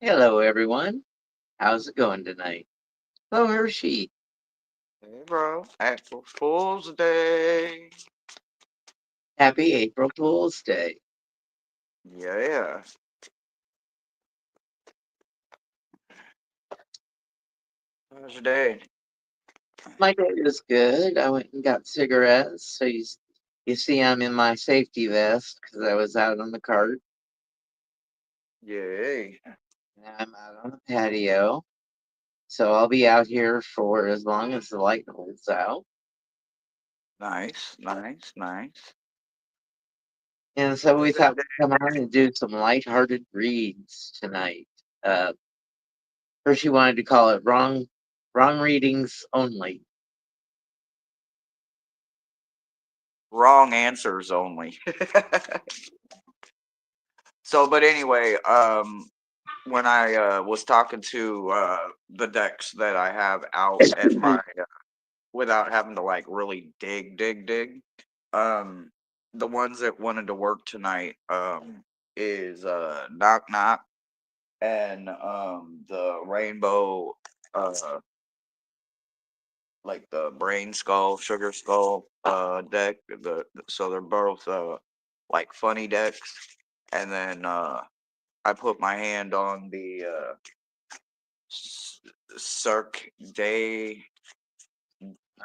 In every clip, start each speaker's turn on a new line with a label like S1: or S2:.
S1: Hello, everyone. How's it going tonight? Hello, Hershey.
S2: Hey, bro. April Fool's Day.
S1: Happy April Fool's Day.
S2: Yeah, yeah. How's your day?
S1: My day is good. I went and got cigarettes. You see, I'm in my safety vest because I was out on the cart.
S2: Yay.
S1: And I'm out on the patio. So I'll be out here for as long as the light holds out.
S2: Nice, nice, nice.
S1: And so we
S2: Is it
S1: thought we'd come on and do some lighthearted reads tonight. Uh, Hershey wanted to call it wrong readings only.
S2: wrong answers only? But anyway, when I was talking to the decks that I have out at my, without having to like really dig, um, the ones that wanted to work tonight, is Knock Knock and the rainbow, uh like the brain skull, sugar skull deck. So they're both like funny decks. And then I put my hand on the Cirque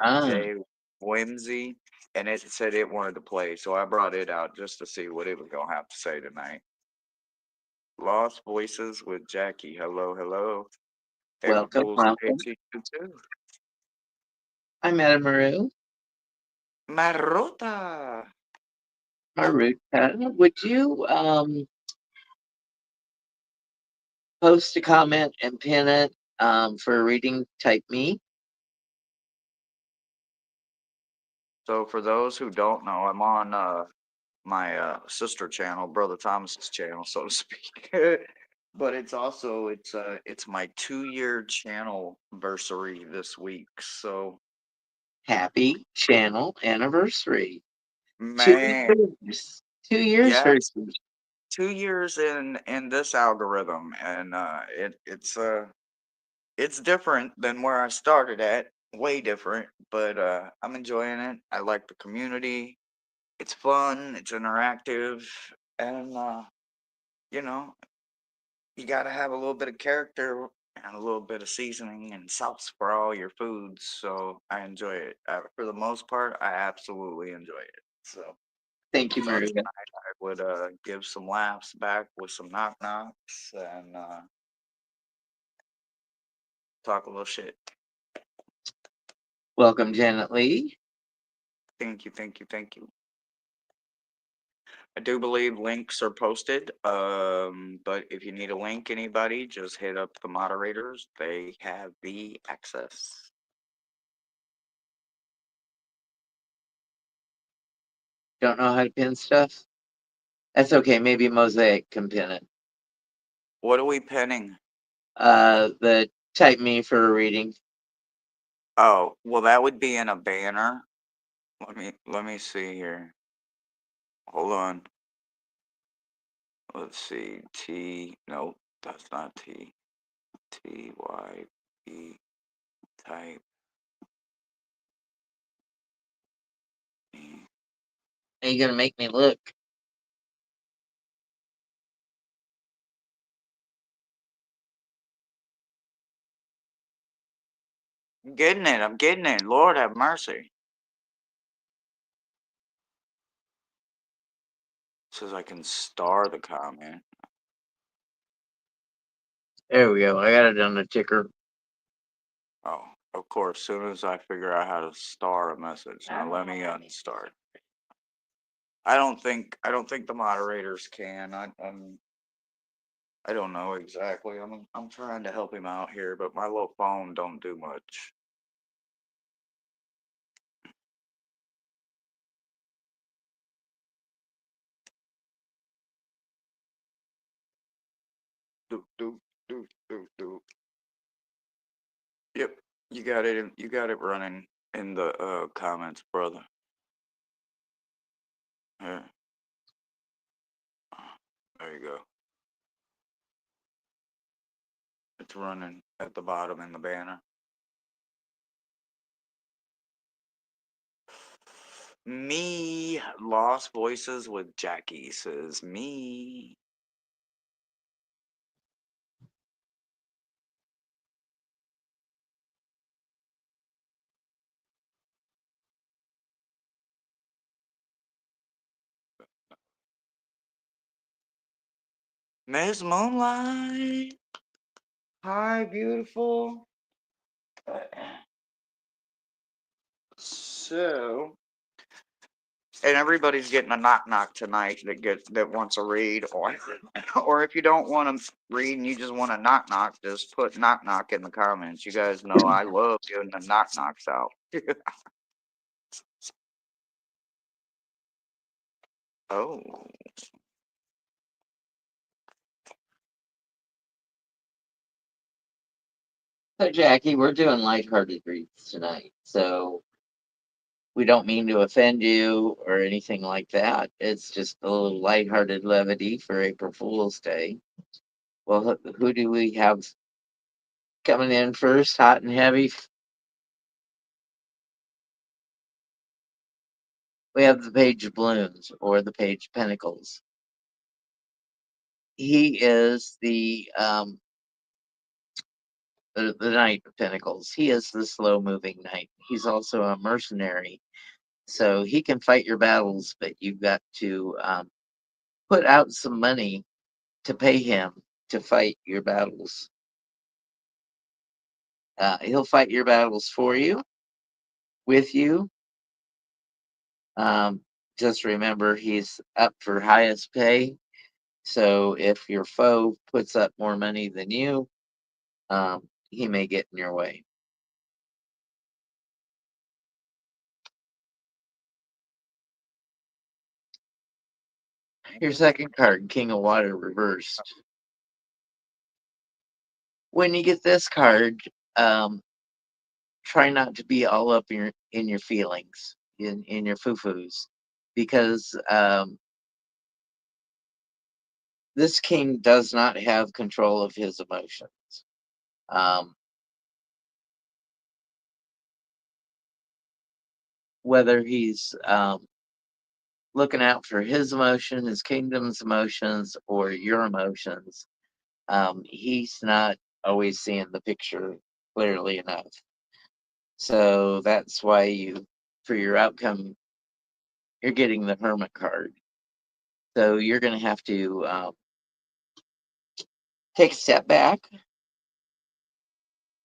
S1: Ah,
S2: Day Whimsy, and it said it wanted to play, so I brought it out just to see what it was gonna have to say tonight. Lost Voices with Jackie. Hello, hello. April
S1: welcome,
S2: Fool's Day
S1: welcome.
S2: to you too.
S1: I'm Maru.
S2: Maruta.
S1: Maruta, would you post a comment and pin it for a reading type me?
S2: So for those who don't know, I'm on my sister channel, Brother Thomas's channel, so to speak. But it's my 2 year channel anniversary this week. So
S1: Happy channel anniversary. Two
S2: man,
S1: years. 2 years,
S2: yeah,
S1: Hershey.
S2: 2 years in this algorithm, and it's different than where I started at, way different. But I'm enjoying it. I like the community. It's fun. It's interactive, and you know, you got to have a little bit of character and a little bit of seasoning and sauce for all your foods. So I enjoy it. For the most part, I absolutely enjoy it. So
S1: Thank
S2: I
S1: you,
S2: thought
S1: Maruta.
S2: tonight I would give some laughs back with some knock knocks and talk a little shit.
S1: Welcome, Janet Lee.
S2: Thank you, thank you, thank you. I do believe links are posted. But if you need a link, anybody, just hit up the moderators. They have the access.
S1: Don't know how to pin stuff? That's okay. Maybe Mosaic can pin it.
S2: What are we penning?
S1: The type me for a reading.
S2: Oh, well, that would be in a banner. Let me see here. Hold on. Let's see. T. No, that's not T. TYP type. E.
S1: Are you gonna make me look?
S2: I'm getting it. I'm getting it. Lord have mercy. Says I can star the comment.
S1: There we go. I got it on the ticker.
S2: Oh, of course. Soon as I figure out how to star a message. Now let me unstart. I don't think the moderators can. I don't know exactly. I'm trying to help him out here, but my little phone don't do much. Do do do do do. Yep, you got it. You got it running in the comments, brother. Yeah, there you go. It's running at the bottom in the banner. Me, Lost Voices with Jackie says me. Miss Moonlight. Hi, beautiful. So, and everybody's getting a knock knock tonight that wants a read, or or if you don't want to read and you just want a knock knock, just put knock knock in the comments. You guys know I love giving the knock knocks out. Oh,
S1: So, Jackie, we're doing lighthearted reads tonight. So, we don't mean to offend you or anything like that. It's just a little lighthearted levity for April Fool's Day. Well, who do we have coming in first, hot and heavy? We have the Page of Balloons or the Page of Pentacles. He is the Knight of Pentacles. He is the slow moving knight. He's also a mercenary, so he can fight your battles, but you've got to put out some money to pay him to fight your battles. He'll fight your battles for you, with you. Um, just remember, he's up for highest pay. So if your foe puts up more money than you, he may get in your way. Your second card, King of Water reversed. When you get this card, um, try not to be all up in your feelings, in your foo-foos, because this king does not have control of his emotions. Um, whether he's looking out for his emotion, his kingdom's emotions, or your emotions, he's not always seeing the picture clearly enough. So that's why for your outcome, you're getting the Hermit card. So you're going to have to take a step back,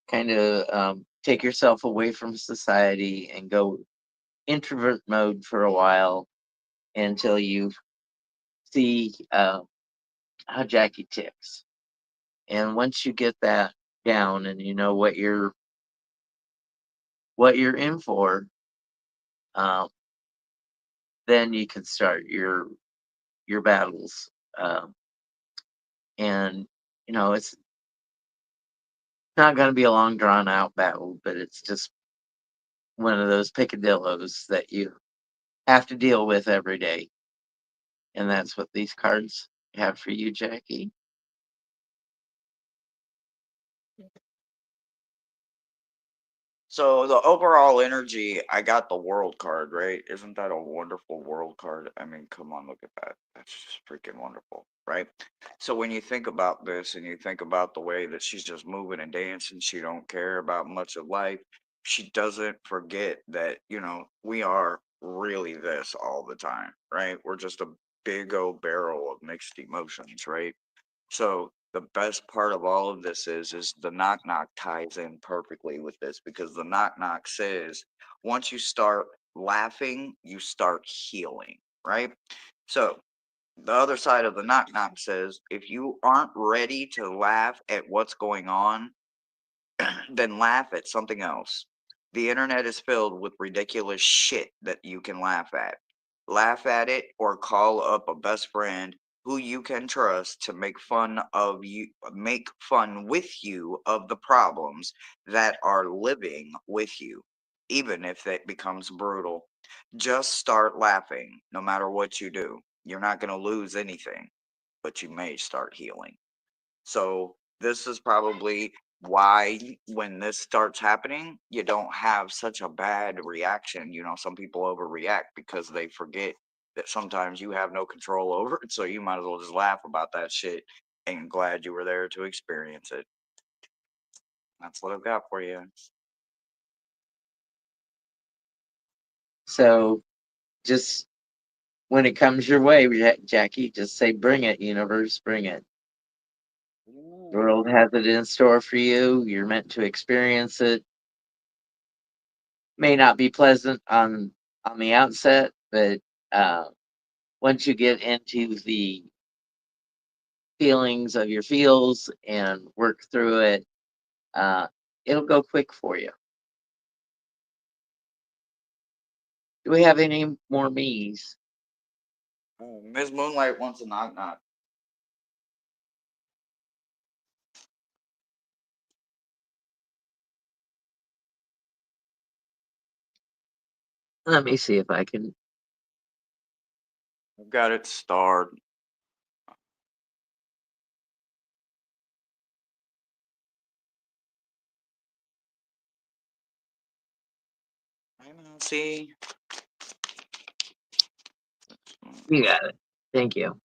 S1: kind of take yourself away from society and go introvert mode for a while until you see how Jackie ticks. And once you get that down and you know what you're in for, um, then you can start your battles. And it's not going to be a long drawn out battle, but it's just one of those picadillos that you have to deal with every day. And that's what these cards have for you, Jackie.
S2: so the overall energy, I got the world card, right? Isn't that a wonderful world card? I mean, come on, look at that. That's just freaking wonderful, right? So when you think about this and you think about the way that she's just moving and dancing, she don't care about much of life. She doesn't forget that, we are really this all the time, right? We're just a big old barrel of mixed emotions, right? So the best part of all of this is the knock knock ties in perfectly with this because the knock knock says once you start laughing, you start healing, right? So the other side of the knock knock says if you aren't ready to laugh at what's going on, then laugh at something else. The internet is filled with ridiculous shit that you can laugh at. Laugh at it or call up a best friend who you can trust to make fun with you of the problems that are living with you, even if it becomes brutal. Just start laughing no matter what you do. You're not going to lose anything, but you may start healing. So this is probably why when this starts happening, you don't have such a bad reaction. You know, some people overreact because they forget that sometimes you have no control over it. So you might as well just laugh about that shit and glad you were there to experience it. That's what I've got for you.
S1: So just when it comes your way, Jackie, just say, "Bring it, universe, bring it." The
S2: Ooh.
S1: world has it in store for you. You're meant to experience it. May not be pleasant on the outset, but uh, once you get into the feelings of your feels and work through it, uh, it'll go quick for you. Do we have any more me's?
S2: Ms. Moonlight wants a knock knock.
S1: Let me see if I can.
S2: I've got it starred. Hey, Nancy.
S1: You got it. Thank you.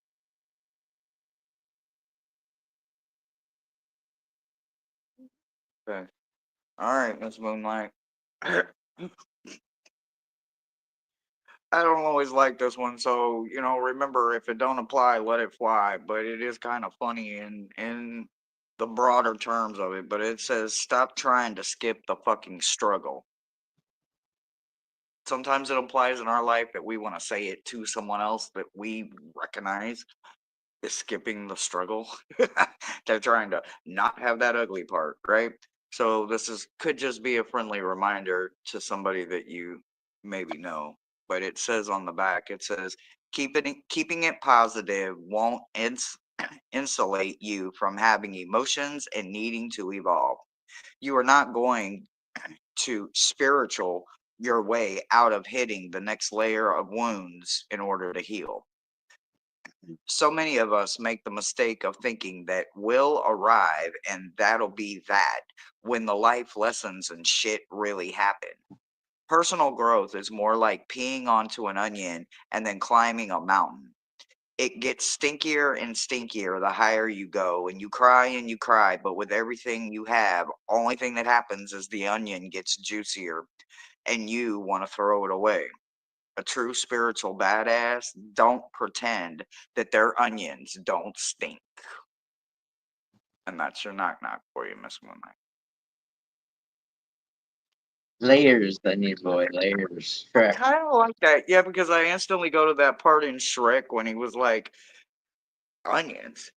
S2: Okay. All right, Miss Moonlight. I don't always like this one, so remember if it don't apply, let it fly. But it is kind of funny in the broader terms of it. But it says stop trying to skip the fucking struggle. Sometimes it applies in our life that we want to say it to someone else that we recognize is skipping the struggle. They're trying to not have that ugly part, right? So this is could just be a friendly reminder to somebody that you maybe know. But it says on the back, it says keeping it positive won't insulate you from having emotions and needing to evolve. You are not going to spiritual your way out of hitting the next layer of wounds in order to heal. So many of us make the mistake of thinking that we'll arrive and that'll be that when the life lessons and shit really happen. Personal growth is more like peeing onto an onion and then climbing a mountain. It gets stinkier and stinkier the higher you go, and you cry, but with everything you have, only thing that happens is the onion gets juicier and you want to throw it away. A true spiritual badass don't pretend that their onions don't stink. And that's your knock knock for you, Miss Moonlight.
S1: Layers, Onion Boy, layers.
S2: I
S1: Correct.
S2: kind of like that, yeah, because I instantly go to that part in Shrek when he was like, onions.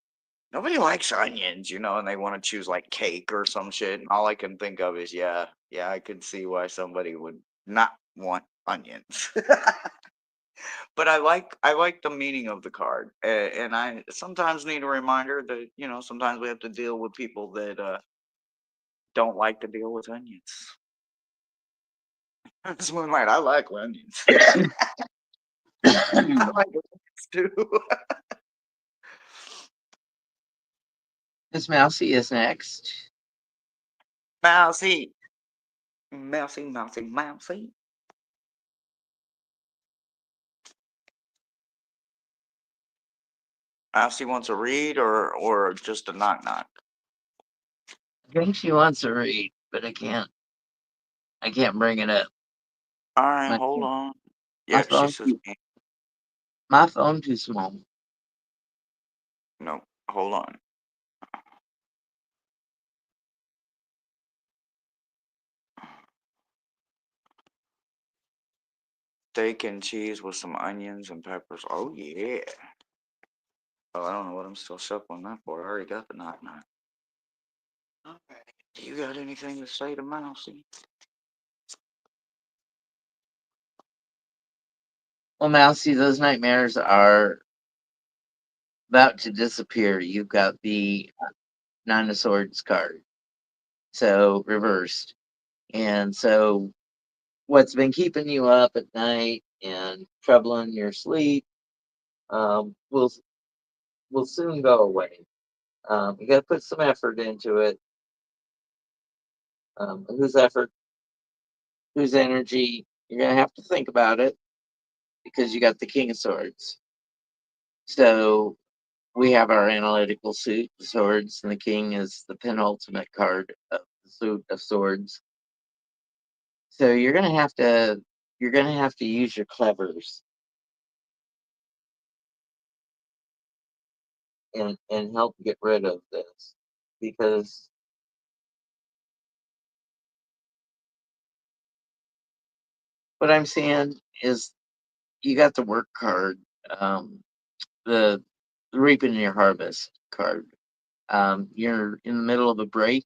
S2: Nobody likes onions, and they want to choose like cake or some shit. And all I can think of is, yeah, yeah, I could see why somebody would not want onions. But I like the meaning of the card, and I sometimes need a reminder that sometimes we have to deal with people that don't like to deal with onions. That's Moonlight. I like onions. I like onions too.
S1: Miss Mousy is next.
S2: Mousy, mousy, mousy, mousy. Mousy wants a read or just a knock knock.
S1: I think she wants to read, but I can't. I can't bring it up.
S2: All right,
S1: My
S2: hold on.
S1: my
S2: Yeah, she
S1: phone
S2: says me.
S1: my phone too small.
S2: No, hold on. Steak and cheese with some onions and peppers. Oh yeah. Oh, I don't know what I'm still shuffling that for. I already got the knock knock. Okay. You got anything to say to Mousy?
S1: Well, Mousy, those nightmares are about to disappear. You've got the Nine of Swords card, so reversed. And so, what's been keeping you up at night and troubling your sleep will soon go away. You got to put some effort into it. Whose effort, whose energy? You're gonna have to think about it because you got the King of Swords. So we have our analytical suit, swords, and the King is the penultimate card of the suit of swords. So you're gonna have to use your clevers and help get rid of this because what I'm seeing is you got the work card, um, the reaping your harvest card. You're in the middle of a break.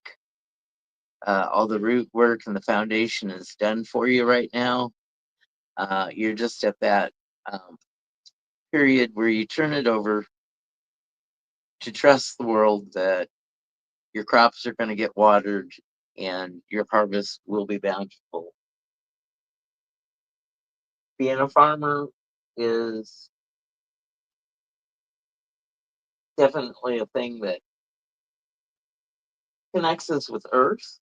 S1: All the root work and the foundation is done for you right now. You're just at that um, period where you turn it over to trust the world that your crops are going to get watered and your harvest will be bountiful. Being a farmer is definitely a thing that connects us with earth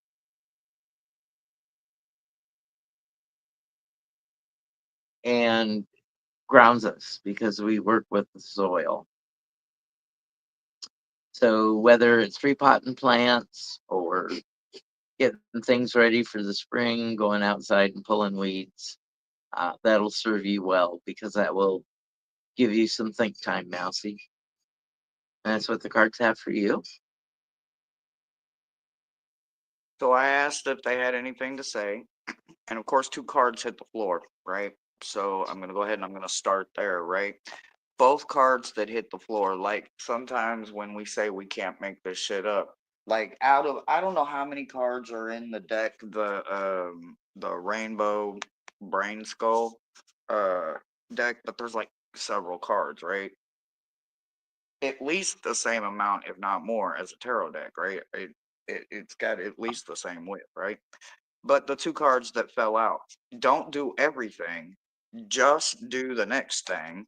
S1: and grounds us because we work with the soil. So whether it's repotting plants or getting things ready for the spring, going outside and pulling weeds, that'll serve you well because that will give you some think time, Mousy. And that's what the cards have for you.
S2: So I asked if they had anything to say, and of course, two cards hit the floor, right? So I'm gonna go ahead and I'm gonna start there, right? Both cards that hit the floor, like sometimes when we say we can't make this shit up, like out of I don't know how many cards are in the deck, the rainbow brain skull uh deck, but there's like several cards, right? At least the same amount, if not more, as a tarot deck, right? It's got at least the same width, right? But the two cards that fell out, don't do everything, just do the next thing,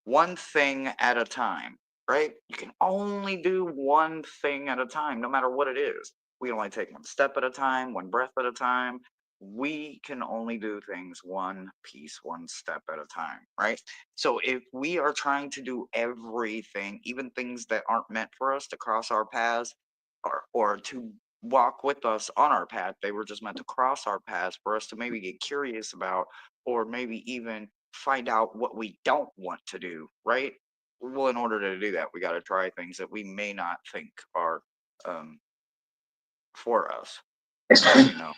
S2: one thing at a time, right? You can only do one thing at a time, no matter what it is. We can only take one step at a time, one breath at a time. We can only do things one piece, one step at a time, right? So if we are trying to do everything, even things that aren't meant for us to cross our paths or to walk with us on our path, they were just meant to cross our paths for us to maybe get curious about or maybe even find out what we don't want to do, right? Well, in order to do that, we got to try things that we may not think are um, for us until we know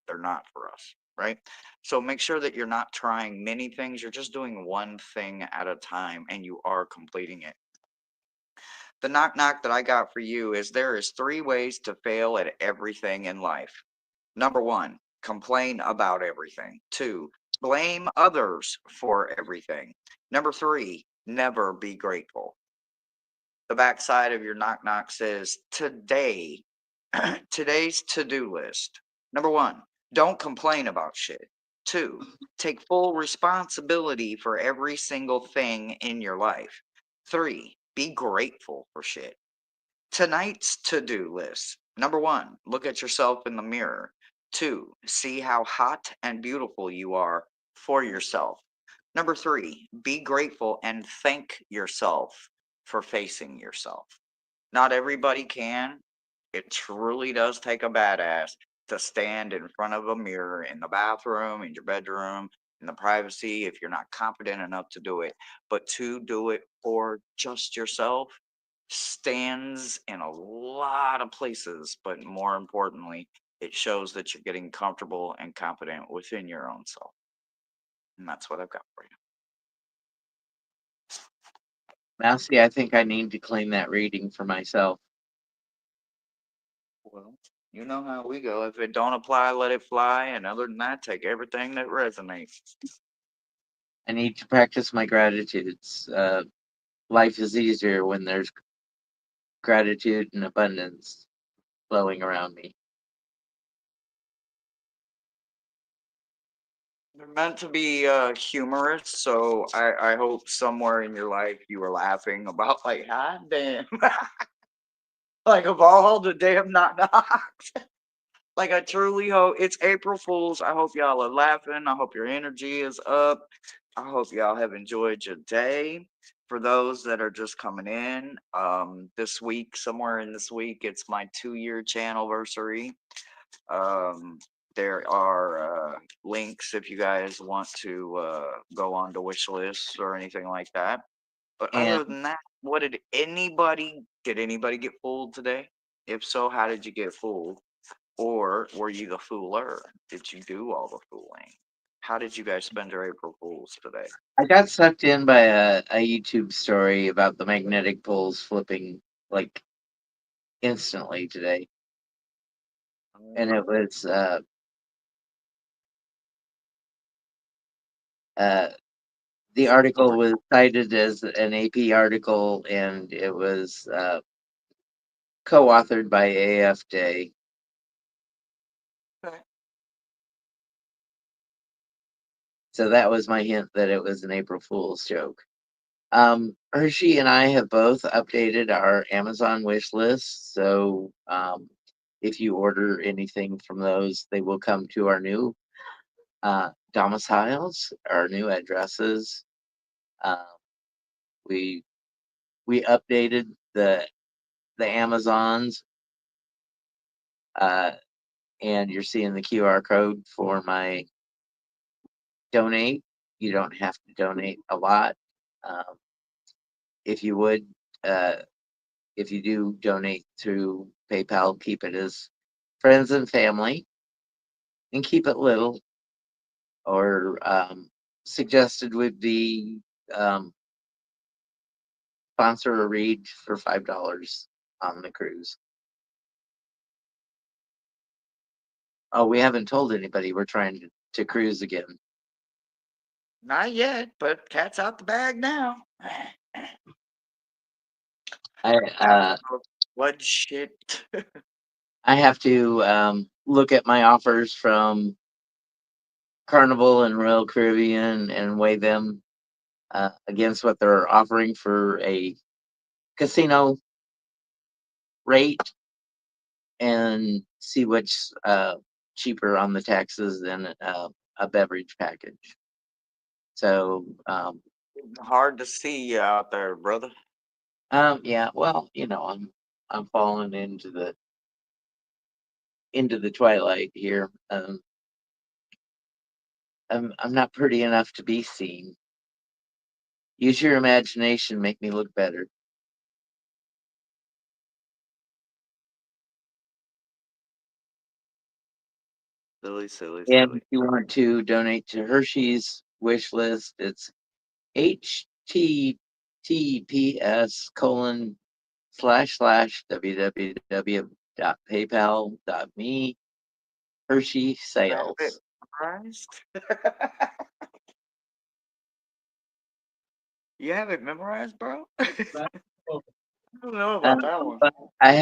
S2: they're not for us, right? So make sure that you're not trying many things. You're just doing one thing at a time and you are completing it. The knock knock that I got for you is there is three ways to fail at everything in life. Number one, complain about everything. Two, blame others for everything. Number three, never be grateful. The backside of your knock knock says today, today's to do list. Number one, don't complain about shit. Two, take full responsibility for every single thing in your life. Three, be grateful for shit. Tonight's to-do list. Number one, look at yourself in the mirror. Two, see how hot and beautiful you are for yourself. Number three, be grateful and thank yourself for facing yourself. Not everybody can. It truly does take a badass to stand in front of a mirror in the bathroom, in your bedroom, in the privacy if you're not confident enough to do it. But to do it for just yourself stands in a lot of places, but more importantly, it shows that you're getting comfortable and confident within your own self. And that's what I've got for you.
S1: Mousy, I think I need to claim that reading for myself.
S2: Well, you know how we go. If it don't apply, let it fly. And other than that, take everything that resonates.
S1: I need to practice my gratitudes. Life is easier when there's gratitude and abundance flowing around me.
S2: They're meant to be humorous, so I hope somewhere in your life you were laughing about like, ah, damn. Like of all the damn knock knocks. Like I truly hope it's April Fools. I hope y'all are laughing. I hope your energy is up. I hope y'all have enjoyed your day. For those that are just coming in, this week, somewhere in this week, it's my 2-year channelversary. Um, there are links if you guys want to go on to wish lists or anything like that. But
S1: And
S2: other than that, did anybody get fooled today? If so, how did you get fooled? Or were you the fooler? Did you do all the fooling? How did you guys spend your April Fools today?
S1: I got sucked in by a YouTube story about the magnetic poles flipping like instantly today, and it
S2: Mm,
S1: was uh, the article was cited as an AP article, and it was co-authored by AFJ.
S2: okay.
S1: So that was my hint that it was an April Fool's joke. Hershey and I have both updated our Amazon wish list. So if you order anything from those, they will come to our new domiciles, our new addresses. Uh, we we updated the Amazons, uh, and you're seeing the QR code for my donate. You don't have to donate a lot. Um, if you would, uh, if you do donate through PayPal, keep it as friends and family and keep it little. Or suggested would be um, sponsor a read for $5 on the cruise. Oh, we haven't told anybody we're trying to cruise again.
S2: Not yet, but cat's out the bag now.
S1: I
S2: After the blood shit.
S1: I have to look at my offers from Carnival and Royal Caribbean and weigh them against what they're offering for a casino rate and see which cheaper on the taxes than a beverage package. So
S2: Hard to see you out there, brother.
S1: yeah, well, I'm falling into the twilight here. I'm not pretty enough to be seen. Use your imagination, make me look better.
S2: Silly, silly,
S1: And if
S2: silly.
S1: you want to donate to Hershey's wish list, it's https://www.paypal.me Hershey
S2: You have it
S1: sales.
S2: memorized? You have it memorized, bro? I don't know
S1: Uh,
S2: about that one.
S1: but I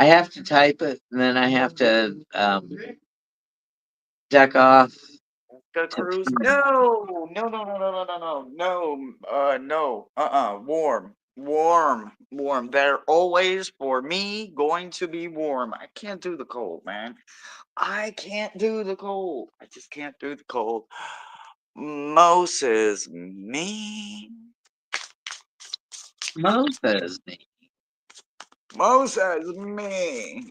S1: have to type it, and then I have to duck off
S2: The
S1: to
S2: cruise? No, no, no, no, no, no, no, no, no, no, warm, warm, warm. They're always for me going to be warm. I can't do the cold, man. I can't do the cold. I just can't do the cold. Moses, me.
S1: Moses.
S2: Moses, me.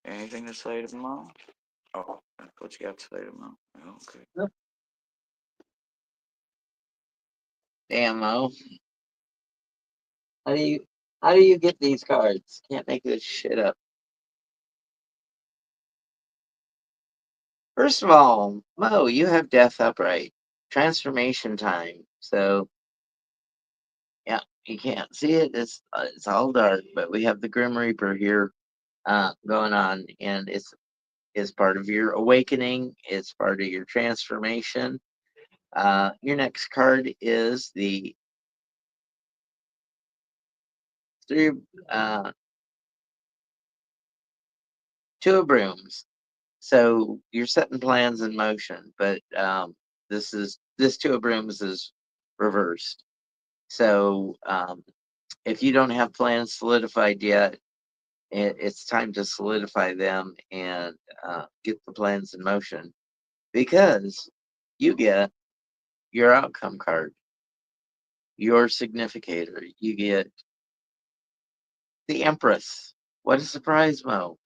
S2: Anything to say to mom? Oh, that's what you got to say to mom. Okay.
S1: Damn, Mo. How do you how do you get these cards? Can't make this shit up. First of all, Mo, you have death upright. Transformation time. So yeah, you can't see it. It's all dark, but we have the Grim Reaper here going on, and it's part of your awakening. It's part of your transformation. Your next card is the three uh, two of brooms. So you're setting plans in motion, but this two of brooms is reversed. So if you don't have plans solidified yet, it's time to solidify them and get the plans in motion because you get your outcome card, your significator. You get the Empress. What a surprise, Mo.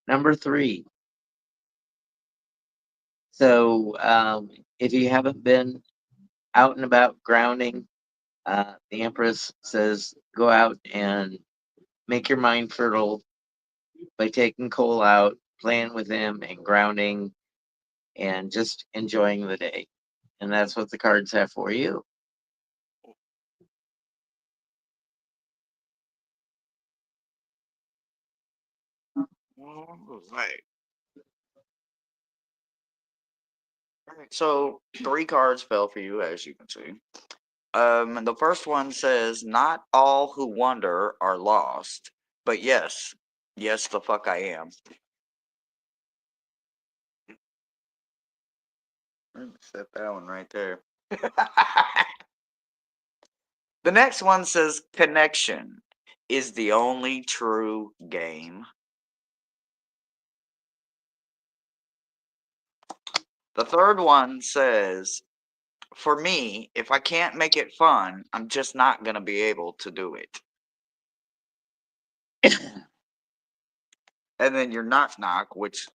S1: Number three. So if you haven't been out and about grounding, the Empress says go out and make your mind fertile by taking coal out, playing with him, and grounding, and just enjoying the day. And that's what the cards have for you.
S2: All right. So 3 cards fell for you, as you can see. The first one says, "Not all who wander are lost, but yes, yes, the fuck I am." Set that one right there. The next one says, "Connection is the only true game." The third one says, "For me, if I can't make it fun, I'm just not going to be able to do it." And then your knock knock, which,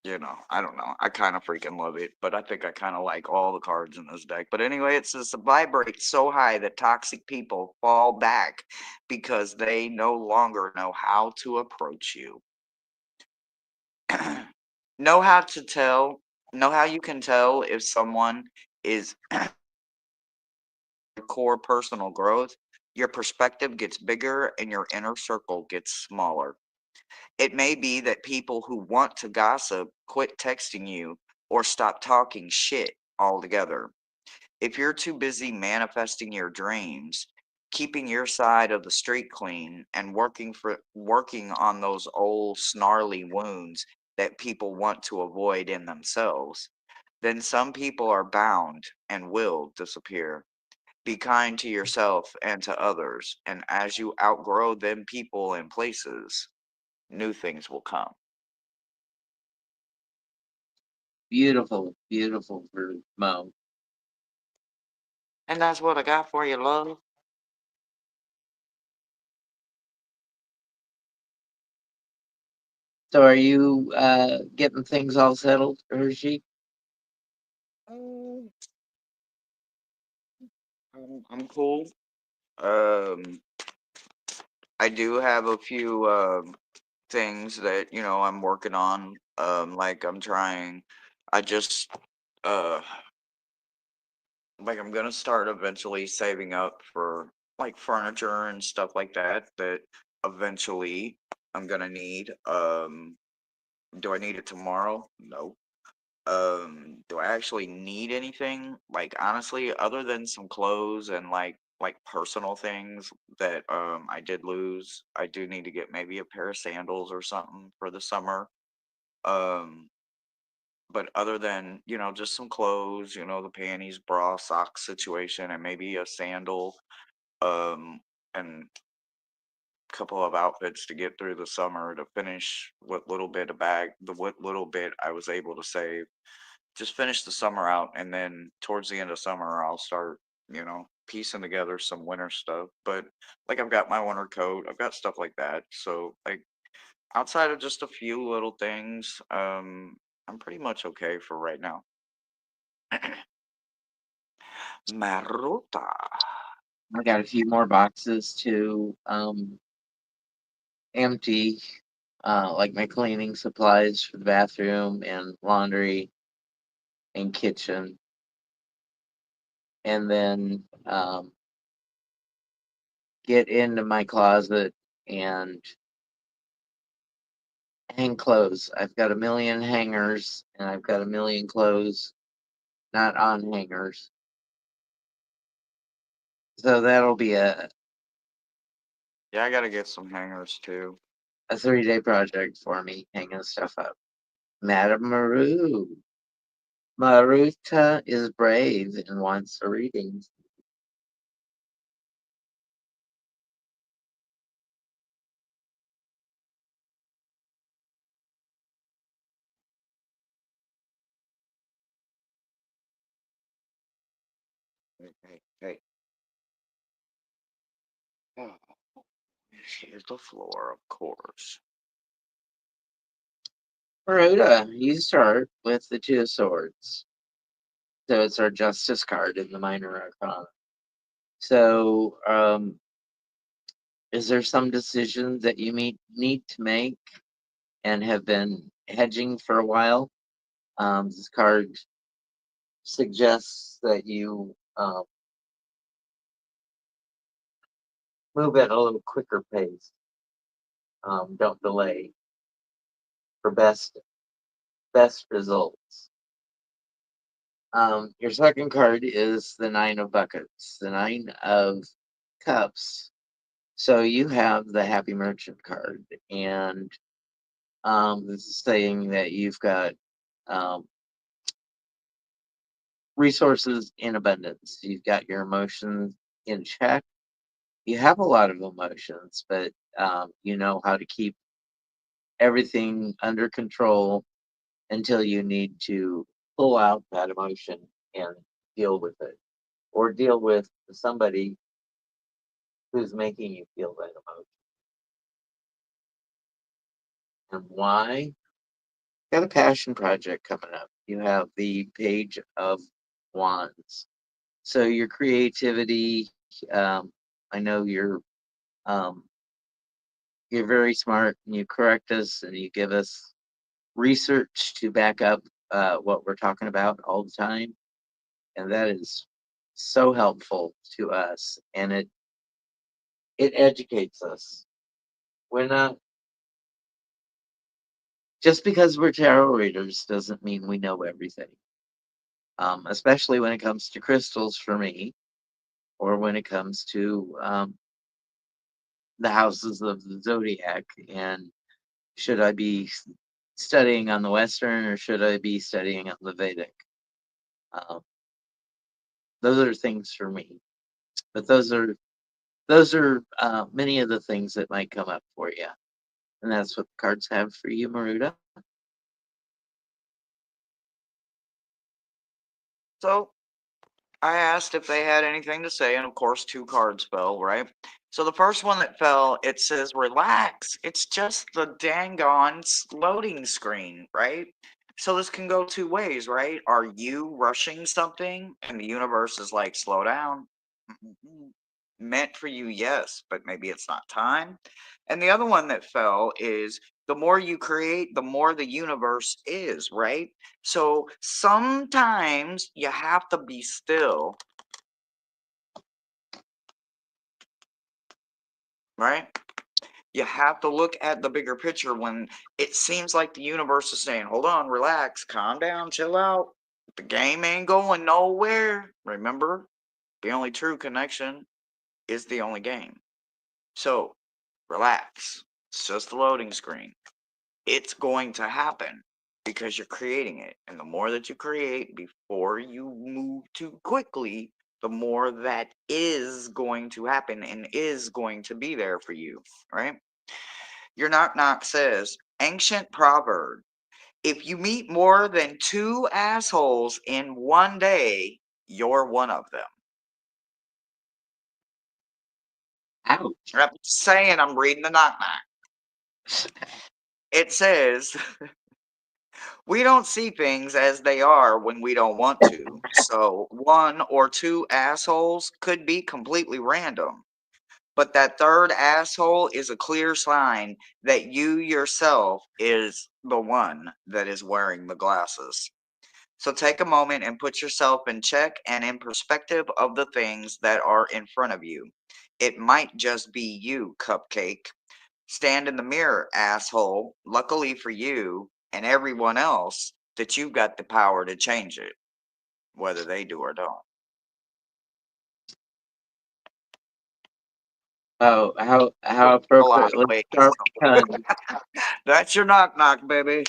S2: I don't know. I kind of freaking love it, but I think I kind of like all the cards in this deck. But anyway, it says, "Vibrate so high that toxic people fall back because they no longer know how to approach you." Know how to tell, know how you can tell if someone is core personal growth. Your perspective gets bigger and your inner circle gets smaller. It may be that people who want to gossip quit texting you or stop talking shit altogether. If you're too busy manifesting your dreams, keeping your side of the street clean, and working on those old snarly wounds that people want to avoid in themselves, then some people are bound and will disappear. Be kind to yourself and to others, and as you outgrow them people and places, new things will come.
S1: Beautiful, beautiful for Mo.
S2: And that's what I got for you, love.
S1: So are you getting things all settled, Hershey?
S2: Mm, I'm cool. Um, I do have a few things that I'm working on. Like I just uh, like I'm gonna start eventually saving up for like furniture and stuff like that. That eventually I'm gonna need. Do I need it tomorrow? No. Do I actually need anything? Like honestly, other than some clothes and like personal things that I did lose, I do need to get maybe a pair of sandals or something for the summer. Um, but other than, just some clothes, the panties, bra, socks situation, and maybe a sandal, and a couple of outfits to get through the summer to finish what little bit I was able to save, just finish the summer out, and then towards the end of summer I'll start, piecing together some winter stuff. But like I've got my winter coat, I've got stuff like that. So like outside of just a few little things, I'm pretty much okay for right now. Maruta.
S1: I got a few more boxes to empty, like my cleaning supplies for the bathroom and laundry and kitchen, and then get into my closet and hang clothes. I've got a million hangers and I've got a million clothes not on hangers. So that'll be
S2: Yeah, I gotta get some hangers too.
S1: a 3-day project for me hanging stuff up. Madame Maru. Maruta is brave and wants a reading.
S2: Hey, hey, hey. Oh, here's the floor, of course.
S1: Maruta, you start with the Two of Swords. So it's our Justice card in the Minor Arcana. So, is there some decision that you need to make and have been hedging for a while? This card suggests that you move at a little quicker pace. Don't delay for best results. Your second card is the Nine of Buckets, the Nine of Cups. So you have the Happy Merchant card, and this is saying that you've got um, resources in abundance. You've got your emotions in check. You have a lot of emotions, but you know how to keep everything under control until you need to pull out that emotion and deal with it, or deal with somebody who's making you feel that emotion. And why? Got a passion project coming up. You have the Page of Wands. So your creativity, I know um, you're very smart and you correct us and you give us research to back up what we're talking about all the time. And that is so helpful to us, and it educates us. We're not just because we're tarot readers doesn't mean we know everything. Especially when it comes to crystals for me, or when it comes to the houses of the zodiac, and should I be studying on the Western or should I be studying on the Vedic? Um, those are things for me, but those are many of the things that might come up for you, and that's what the cards have for you, Maruta.
S2: So I asked if they had anything to say, and of course, two cards fell, right? So the first one that fell, it says, relax. It's just the dang on loading screen, right? So this can go two ways, right? Are you rushing something and the universe is like, slow down? Meant for you, yes, but maybe it's not time. And the other one that fell is the more you create, the more the universe is, right? So sometimes you have to be still, right? You have to look at the bigger picture when it seems like the universe is saying, hold on, relax, calm down, chill out. The game ain't going nowhere. Remember, the only true connection is the only game. So relax. It's just a loading screen. It's going to happen because you're creating it. And the more that you create before you move too quickly, the more that is going to happen and is going to be there for you, right? Your knock knock says, ancient proverb, if you meet more than two assholes in one day, you're one of them.
S1: Ouch.
S2: I'm saying I'm reading the knock knock. It says, we don't see things as they are when we don't want to. So one or two assholes could be completely random. But that third asshole is a clear sign that you yourself is the one that is wearing the glasses. So take a moment and put yourself in check and in perspective of the things that are in front of you. It might just be you, cupcake. Stand in the mirror, asshole. Luckily for you and everyone else, that you've got the power to change it, whether they do or don't.
S1: Oh, how
S2: Took a lot of
S1: appropriately
S2: ways.
S1: sharp tongue.
S2: That's your knock knock, baby.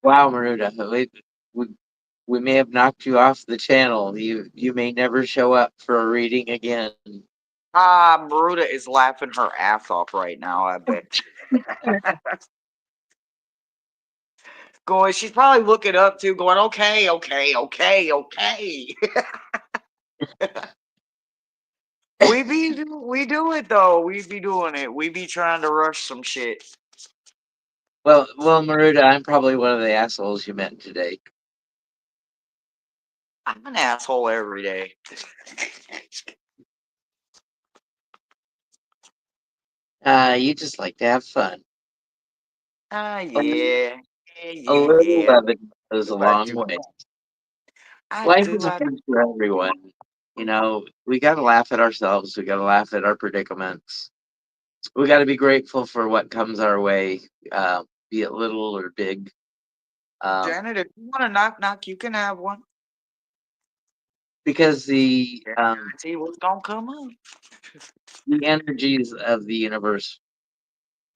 S1: Wow, Maruda, we, we may have knocked you off the channel. You may never show up for a reading again.
S2: Ah, Maruda is laughing her ass off right now, I bet. Going, she's probably looking up too, going, okay, okay, okay, okay. We do it though. We be doing it. We be trying to rush some shit.
S1: Well, Maruda, I'm probably one of the assholes you met today.
S2: I'm an asshole every day.
S1: You just like to have fun.
S2: Ah,
S1: And
S2: yeah. Yeah,
S1: a
S2: yeah,
S1: little
S2: yeah.
S1: levity goes a
S2: I
S1: long
S2: do.
S1: way.
S2: I
S1: Life
S2: do.
S1: is
S2: I
S1: hard for everyone. We got to laugh at ourselves. We got to laugh at our predicaments. We got to be grateful for what comes our way, be it little or big. Um,
S2: Janet, if you want to knock knock, you can have one.
S1: because
S2: Yeah, see what's gonna come up.
S1: the energies of the universe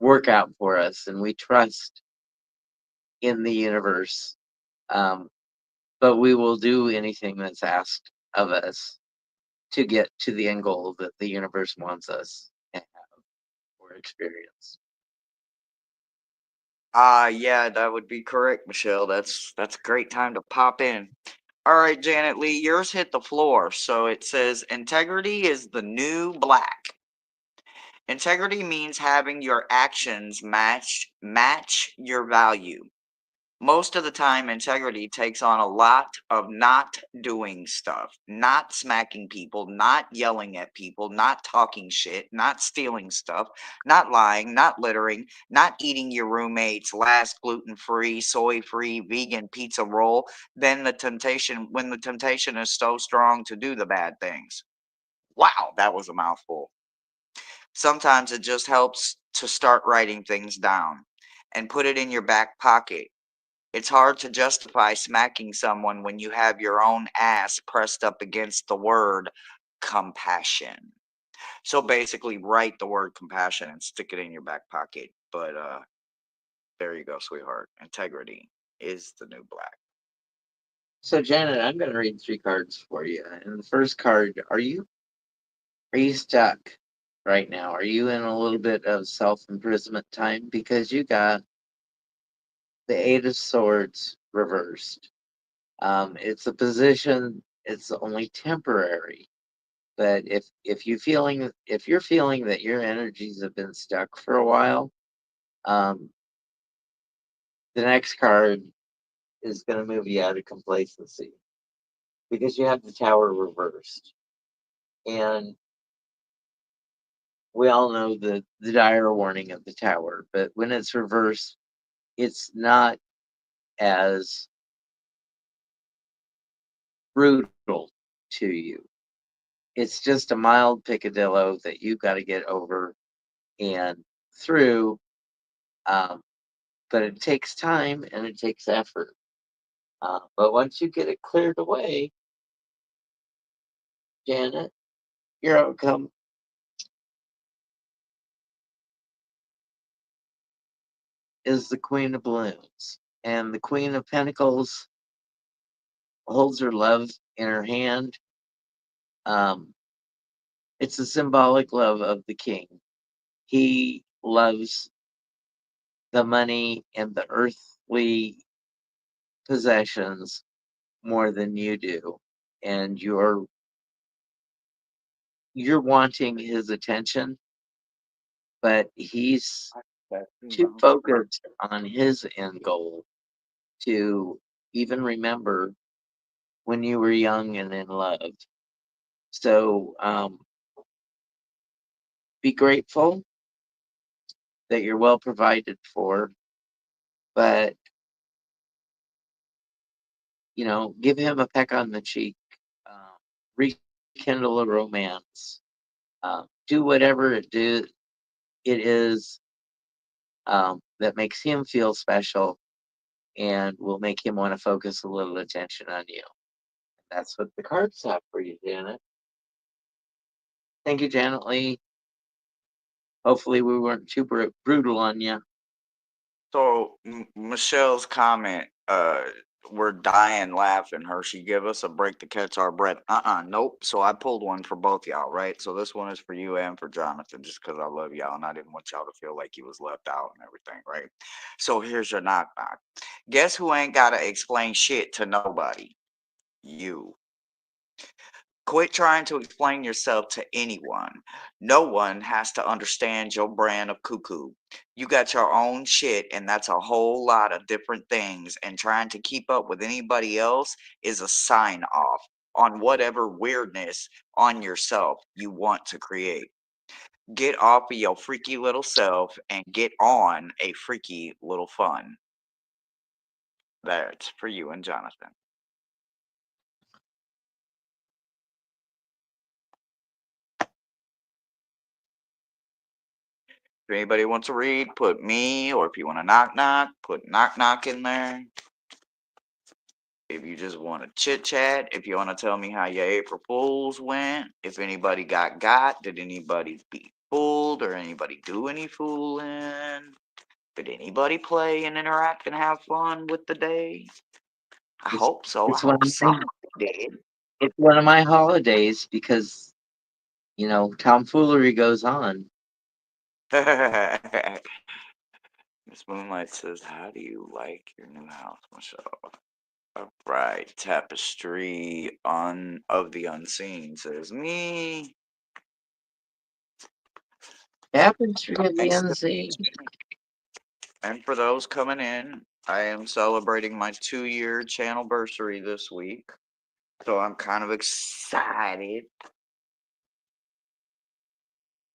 S1: work out for us, and we trust in the universe. Um, but we will do anything that's asked of us to get to the end goal that the universe wants us to have or experience.
S2: Ah, yeah, that would be correct, Michelle. That's a great time to pop in. All right, Janet Lee, yours hit the floor. So it says integrity is the new black. Integrity means having your actions match your value. Most of the time, integrity takes on a lot of not doing stuff, not smacking people, not yelling at people, not talking shit, not stealing stuff, not lying, not littering, not eating your roommate's last gluten free, soy free, vegan pizza roll. Then when the temptation is so strong to do the bad things. Wow, that was a mouthful. Sometimes it just helps to start writing things down and put it in your back pocket. It's hard to justify smacking someone when you have your own ass pressed up against the word compassion. So basically, write the word compassion and stick it in your back pocket. But there you go, sweetheart. Integrity is the new black.
S1: So, Janet, I'm going to read three cards for you. And the first card, are you stuck right now? Are you in a little bit of self imprisonment time because you got the Eight of Swords reversed? It's a position. It's only temporary. But if you're feeling that your energies have been stuck for a while, um, the next card is going to move you out of complacency because you have the Tower reversed, and we all know the dire warning of the Tower. But when it's reversed, it's not as brutal to you. It's just a mild picadillo that you've got to get over and through. Um, but it takes time and it takes effort. But once you get it cleared away, Janet, your outcome is the Queen of Balloons. And the Queen of Pentacles holds her love in her hand. Um, it's a symbolic love of the king. He loves the money and the earthly possessions more than you do. And you're wanting his attention, but he's
S2: That's too
S1: too
S2: much.
S1: focused on his end goal to even remember when you were young and in love. So be grateful that you're well provided for, but give him a peck on the cheek, uh, rekindle a romance, do whatever it is that makes him feel special and will make him want to focus a little attention on you. That's what the cards have for you, Janet. Thank you, Janet Lee. Hopefully, we weren't too brutal on you.
S2: So Michelle's comment, we're dying laughing. Hershey, give us a break to catch our breath. Nope. So I pulled one for both y'all, right? So this one is for you and for Jonathan, just because I love y'all and I didn't want y'all to feel like you was left out and everything, right? So here's your knock knock. Guess who ain't gotta explain shit to nobody? You. Quit trying to explain yourself to anyone. No one has to understand your brand of cuckoo. You got your own shit, and that's a whole lot of different things. And trying to keep up with anybody else is a sign off on whatever weirdness on yourself you want to create. Get off of your freaky little self and get on a freaky little fun. That's for you and Jonathan. If anybody wants to read, put me, or if you want to knock knock, put knock knock in there. If you just want to chit chat, if you want to tell me how your April Fools went, if anybody got, did anybody be fooled or anybody do any fooling? Did anybody play and interact and have fun with the day? I
S1: It's
S2: hope so. I
S1: it's one
S2: hope
S1: of my
S2: somebody did.
S1: it's one of my holidays because tomfoolery goes on.
S2: Miss Moonlight says, "How do you like your new house, Michelle?" All right, tapestry on of the unseen says me.
S1: Tapestry of the
S2: Nice to
S1: unseen.
S2: meet you. And for those coming in, I am celebrating my 2-year channel bursary this week. So I'm kind of excited.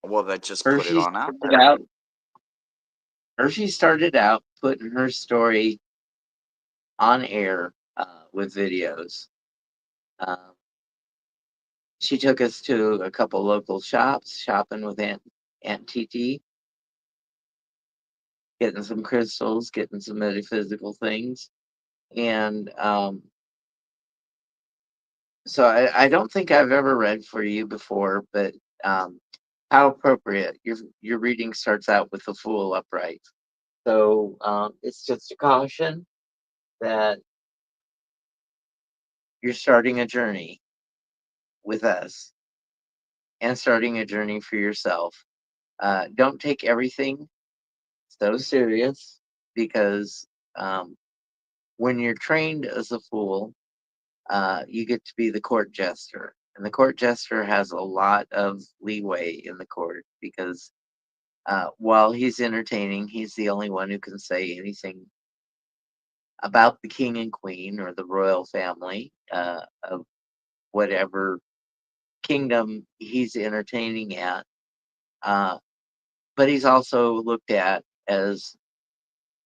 S2: Well, that just put it
S1: Hershey
S2: on out
S1: started
S2: there.
S1: out. Hershey started out putting her story on air with videos. Um, she took us to a couple local shops, shopping with Aunt TT, getting some crystals, getting some metaphysical things, and so I don't think I've ever read for you before, but um, how appropriate. Your reading starts out with the Fool upright. So it's just a caution that you're starting a journey with us and starting a journey for yourself. Don't take everything so serious because um, when you're trained as a fool, you get to be the court jester. And the court jester has a lot of leeway in the court because while he's entertaining, he's the only one who can say anything about the king and queen or the royal family of whatever kingdom he's entertaining at. Uh, but he's also looked at as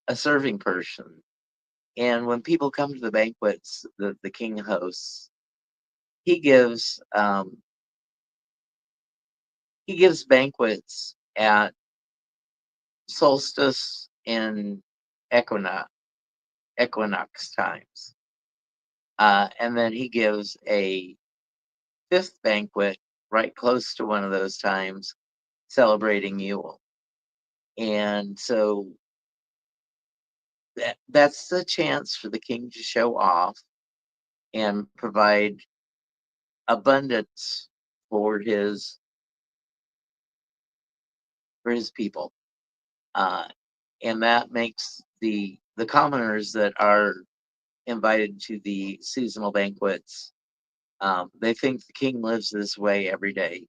S1: a serving person. And when people come to the banquets that the king hosts, he gives um, he gives banquets at solstice and equinox times, and then he gives a fifth banquet right close to one of those times, celebrating Yule. And so that's the chance for the king to show off and provide abundance for his people. Uh, and that makes the commoners that are invited to the seasonal banquets. They think the king lives this way every day.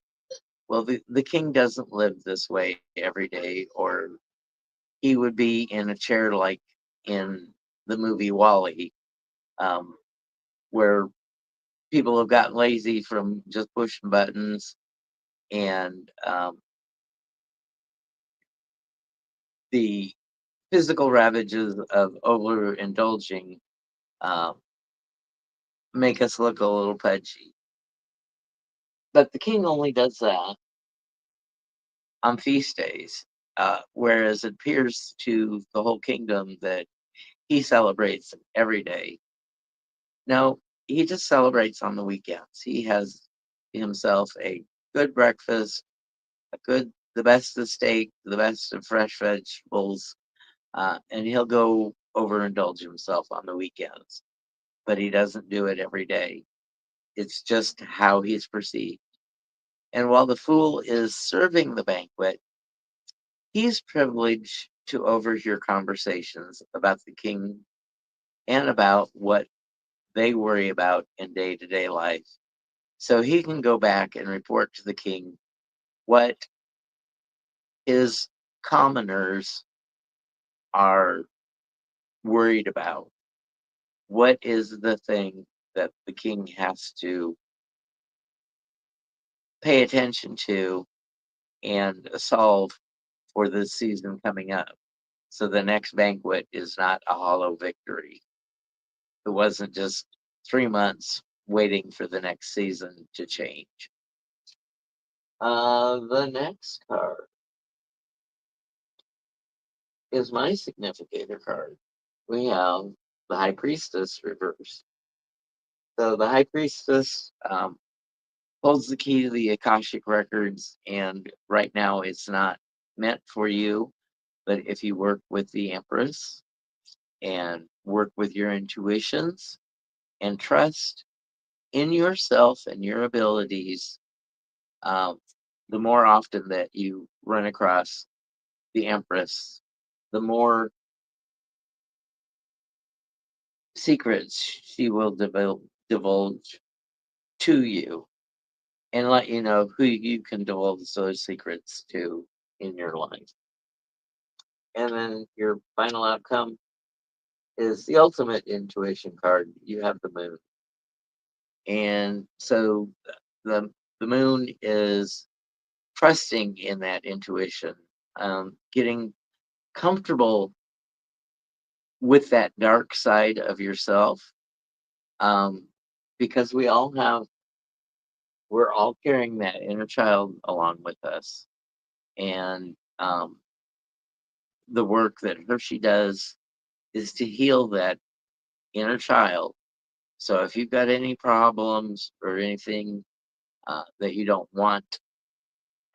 S1: Well, the king doesn't live this way every day, or he would be in a chair like in the movie Wally, um, where people have gotten lazy from just pushing buttons, and the physical ravages of overindulging um, make us look a little pudgy. But the king only does that on feast days, whereas it appears to the whole kingdom that he celebrates every day. No, he just celebrates on the weekends. He has himself a good breakfast, the best of steak, the best of fresh vegetables, and he'll go overindulge himself on the weekends, but he doesn't do it every day. It's just how he's perceived. And while the fool is serving the banquet, he's privileged to overhear conversations about the king and about what they worry about in day to day life. So he can go back and report to the king what his commoners are worried about. What is the thing that the king has to pay attention to and solve for the season coming up? So the next banquet is not a hollow victory. It wasn't just 3 months waiting for the next season to change. The next card is my significator card. We have the High Priestess reversed. So the High Priestess holds the key to the Akashic records, and right now it's not meant for you. But if you work with the Empress and work with your intuitions and trust in yourself and your abilities, um, the more often that you run across the Empress, the more secrets she will divulge to you and let you know who you can divulge those secrets to in your life. And then your final outcome is the ultimate intuition card. You have the moon. And so the moon is trusting in that intuition, getting comfortable with that dark side of yourself, um, because we're all carrying that inner child along with us. And the work that Hershey does is to heal that inner child. So if you've got any problems or anything that you don't want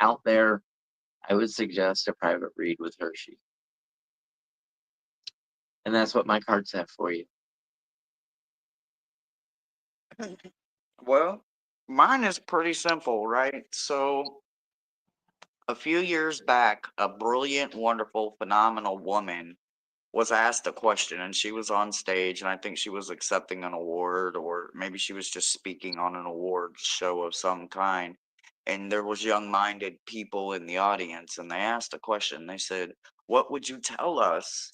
S1: out there, I would suggest a private read with Hershey. And that's what my cards have for you.
S2: Well, mine is pretty simple, right? So, a few years back, a brilliant, wonderful, phenomenal woman was asked a question, and she was on stage, and I think she was accepting an award, or maybe she was just speaking on an award show of some kind. And there was young-minded people in the audience, and they asked a question. They said, "What would you tell us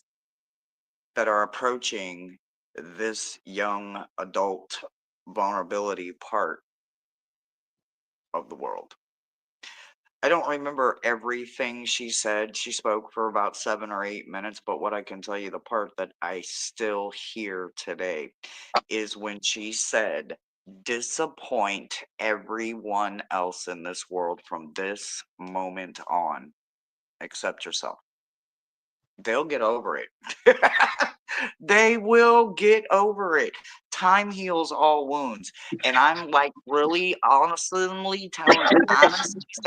S2: that are approaching this young adult vulnerability part of the world?" I don't remember everything she said. She spoke for about 7 or 8 minutes, but what I can tell you, the part that I still hear today is when she said, "Disappoint everyone else in this world from this moment on, except yourself. They'll get over it." They will get over it. Time heals all wounds. And I'm like really honestly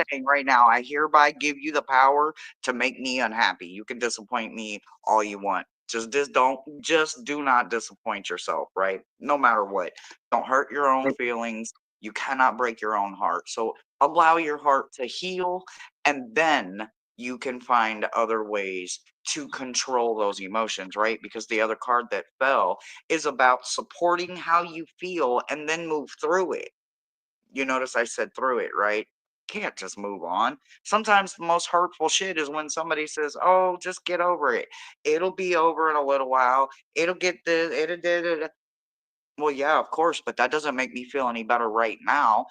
S2: saying right now, I hereby give you the power to make me unhappy. You can disappoint me all you want. Just do not disappoint yourself, right? No matter what. Don't hurt your own feelings. You cannot break your own heart. So allow your heart to heal, and then you can find other ways to control those emotions, right? Because the other card that fell is about supporting how you feel and then move through it. You notice I said through it, right? Can't just move on. Sometimes the most hurtful shit is when somebody says, "Oh, just get over it. It'll be over in a little while. It'll get this, it'll." Well, yeah, of course, but that doesn't make me feel any better right now.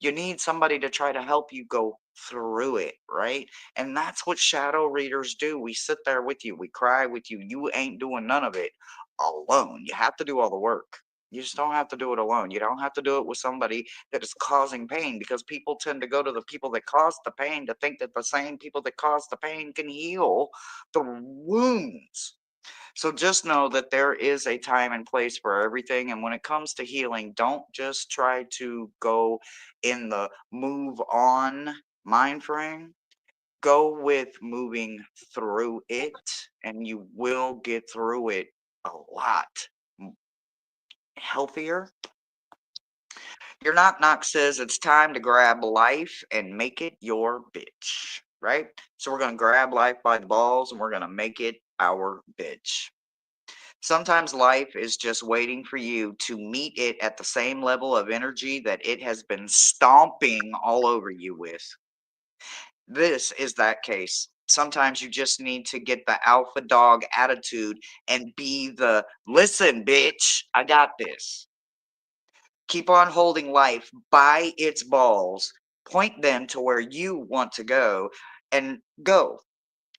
S2: You need somebody to try to help you go through it, right? And that's what shadow readers do. We sit there with you, we cry with you. You ain't doing none of it alone. You have to do all the work. You just don't have to do it alone. You don't have to do it with somebody that is causing pain, because people tend to go to the people that cause the pain to think that the same people that cause the pain can heal the wounds. So just know that there is a time and place for everything. And when it comes to healing, don't just try to go in the move on mind frame. go with moving through it, and you will get through it a lot healthier. Your knock knock says it's time to grab life and make it your bitch, right? So we're going to grab life by the balls and we're going to make it our bitch. Sometimes life is just waiting for you to meet it at the same level of energy that it has been stomping all over you with. This is that case. Sometimes you just need to get the alpha dog attitude and be the listen, bitch, I got this. Keep on holding life by its balls, point them to where you want to go, and go.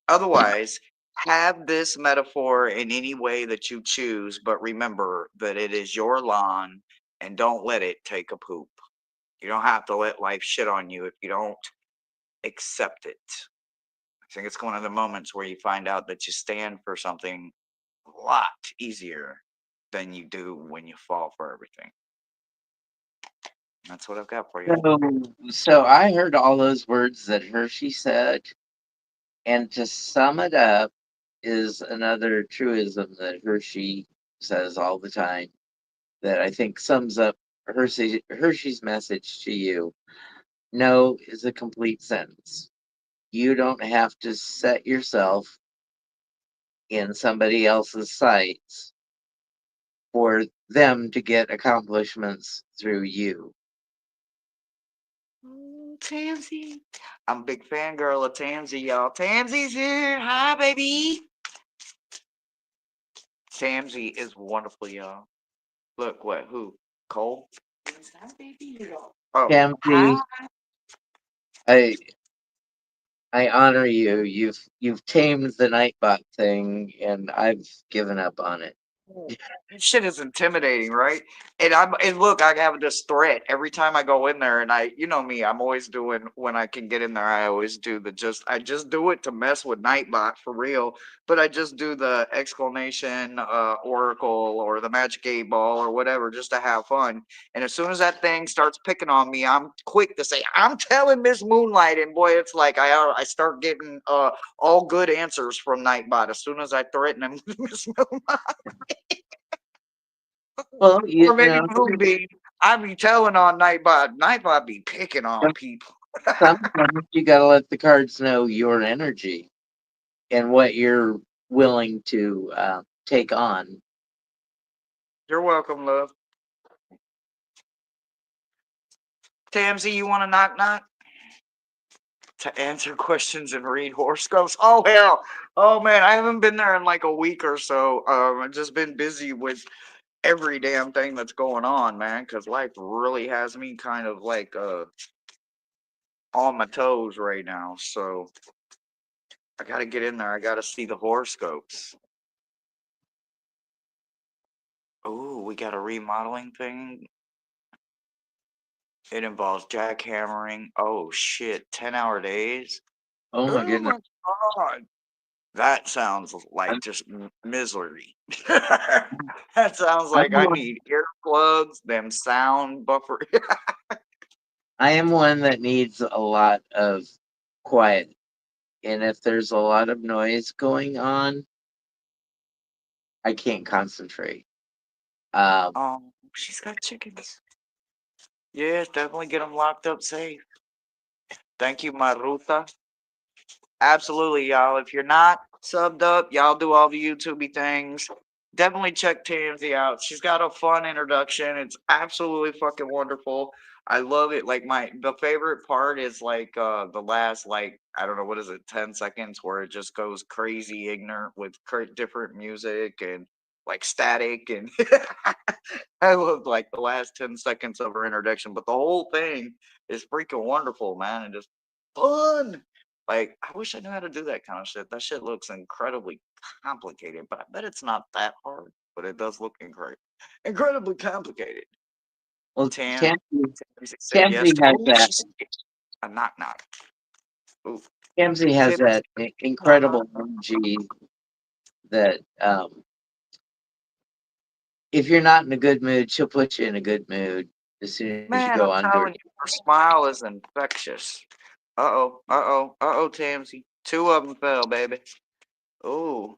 S2: Otherwise, have this metaphor in any way that you choose, but remember that it is your lawn and don't let it take a poop. You don't have to let life shit on you if you don't accept it. I think it's one of the moments where you find out that you stand for something a lot easier than you do when you fall for everything. That's what I've got for you.
S1: So I heard all those words that Hershey said, and to sum it up is another truism that Hershey says all the time that I think sums up Hershey's message to you. No is a complete sentence. You don't have to set yourself in somebody else's sights for them to get accomplishments through you.
S2: Tansy. I'm a big fangirl of Tansy, y'all. Tansy's here. Hi, baby. Tansy is wonderful, y'all. Look, what? Who? Cole? Hi, baby. Oh, hi.
S1: Tansy, I I honor you. You've tamed the Nightbot thing, and I've given up on it.
S2: That shit is intimidating, right? And look, I have this threat every time I go in there, and you know me, I'm always doing when I can get in there. I always do I just do it to mess with Nightbot for real. But I just do the exclamation oracle or the magic 8 ball or whatever just to have fun. And as soon as that thing starts picking on me, I'm quick to say, "I'm telling Miss Moonlight," and boy, it's like I start getting all good answers from Nightbot as soon as I threaten him with Miss Moonlight.
S1: Well,
S2: Or maybe Moonbeam. I be telling on Nightbot. Nightbot be picking on people.
S1: sometimes you gotta let the cards know your energy and what you're willing to take on.
S2: You're welcome, love. Tamsy, you want to knock knock? To answer questions and read horoscopes? Oh, hell. Oh, man, I haven't been there in like a week or so. I've just been busy with every damn thing that's going on, man, because life really has me kind of like on my toes right now. So I got to get in there. I got to see the horoscopes. Oh, we got a remodeling thing. It involves jackhammering. Oh shit, 10-hour days.
S1: Oh my
S2: Oh
S1: goodness!
S2: my god. That sounds like
S1: I'm,
S2: just misery. That sounds
S1: I'm
S2: like I
S1: one,
S2: need earplugs, them sound buffer.
S1: I am one that needs a lot of quiet, and if there's a lot of noise going on, I can't concentrate. Um,
S2: She's got chickens. Yes, definitely get them locked up safe. Thank you, Maruta. Absolutely, y'all. If you're not subbed up, y'all do all the YouTubey things. Definitely check Tansy out. She's got a fun introduction. It's absolutely fucking wonderful. I love it. Like the favorite part is like the last like I don't know what is it 10 seconds where it just goes crazy ignorant with different music and like static and I love like the last 10 seconds of her introduction, but the whole thing is freaking wonderful, man, and just fun. Like, I wish I knew how to do that kind of shit. That shit looks incredibly complicated, but I bet it's not that hard. But it does look incredibly complicated.
S1: well,
S2: Tan
S1: Tansy,
S2: said yes
S1: Tansy
S2: to.
S1: has
S2: Oh,
S1: that.
S2: she said a knock knock. Ooh,
S1: Tansy has
S2: Tiffany
S1: that
S2: said knock.
S1: incredible energy that if you're not in a good mood, she'll put you in a good mood as soon as you
S2: Man,
S1: go
S2: I'm
S1: on to her.
S2: telling you, her smile is infectious. Uh-oh, uh-oh, uh-oh, Tamsy. Two of them fell, baby. Ooh,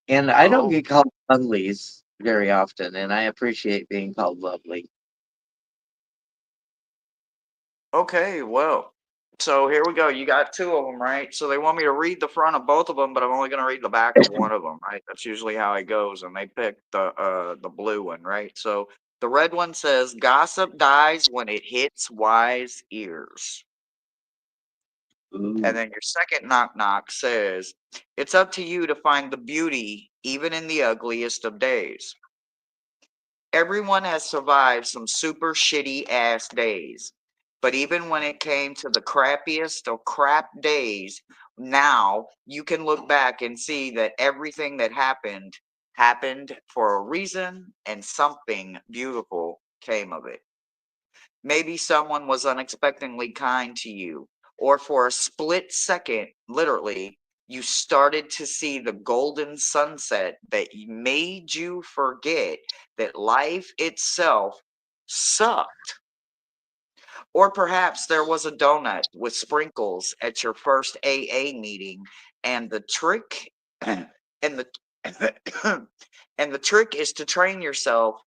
S1: And I don't
S2: oh,
S1: get called uglies very often, and I appreciate being called lovely.
S2: okay, well. So here we go. You got two of them, right? So they want me to read the front of both of them, but I'm only going to read the back of one of them, right? That's usually how it goes, and they picked the blue one, right? So the red one says, "Gossip dies when it hits wise ears." And
S1: Ooh.
S2: then your second knock knock says, "It's up to you to find the beauty even in the ugliest of days." Everyone has survived some super shitty ass days. But even when it came to the crappiest of crap days, now you can look back and see that everything that happened for a reason and something beautiful came of it. Maybe someone was unexpectedly kind to you, or for a split second, literally, you started to see the golden sunset that made you forget that life itself sucked. Or perhaps there was a donut with sprinkles at your first AA meeting, and the trick and the and the trick is to train yourself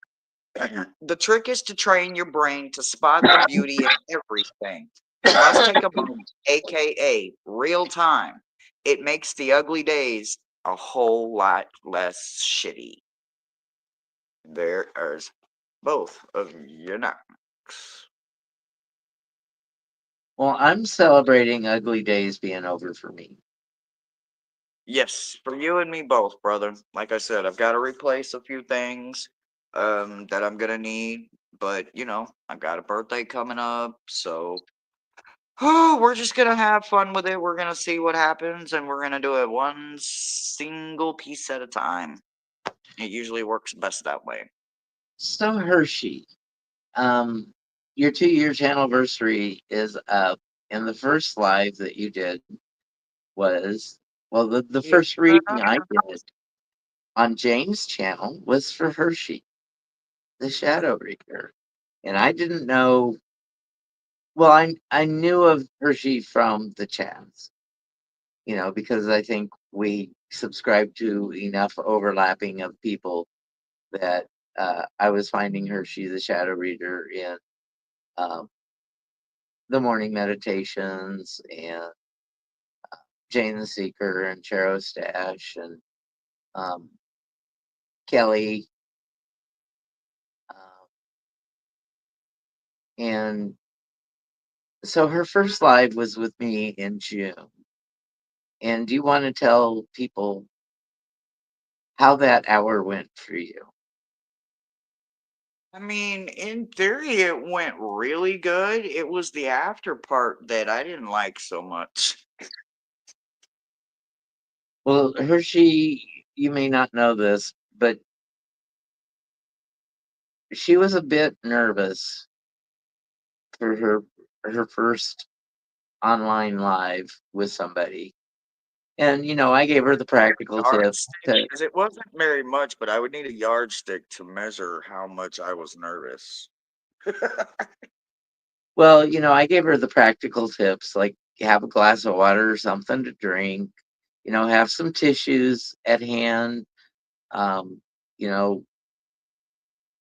S2: the trick is to train your brain to spot the beauty in everything. You must take a moment, aka real time. It makes the ugly days a whole lot less shitty. There's both of your knocks.
S1: Well, I'm celebrating ugly days being over for me.
S2: Yes, for you and me both, brother. Like I said, I've got to replace a few things that I'm gonna need, but I've got a birthday coming up, so oh, we're just gonna have fun with it. We're gonna see what happens, and we're gonna do it one single piece at a time. It usually works best that way.
S1: So, Hershey, um, your 2 years anniversary is up, and the first live that you did was, well, the
S2: Yeah.
S1: first reading I did on James' channel was for Hershey, the Shadow Reader. And I didn't know, well, I knew of Hershey from the chats, because I think we subscribe to enough overlapping of people that I was finding Hershey, the Shadow Reader, in um, the morning meditations and Jane the Seeker and Chero Stash and um, Kelly. Um, and so her first live was with me in June. And do you want to tell people how that hour went for you?
S2: I mean, in theory, it went really good. It was the after part that I didn't like so much.
S1: Well, Hershey, you may not know this, but she was a bit nervous for her first online live with somebody. And I gave her the practical tip
S2: Yardstick,
S1: to,
S2: because it wasn't very much, but I would need a yardstick to measure how much I was nervous.
S1: well, I gave her the practical tips like have a glass of water or something to drink, have some tissues at hand, um, you know,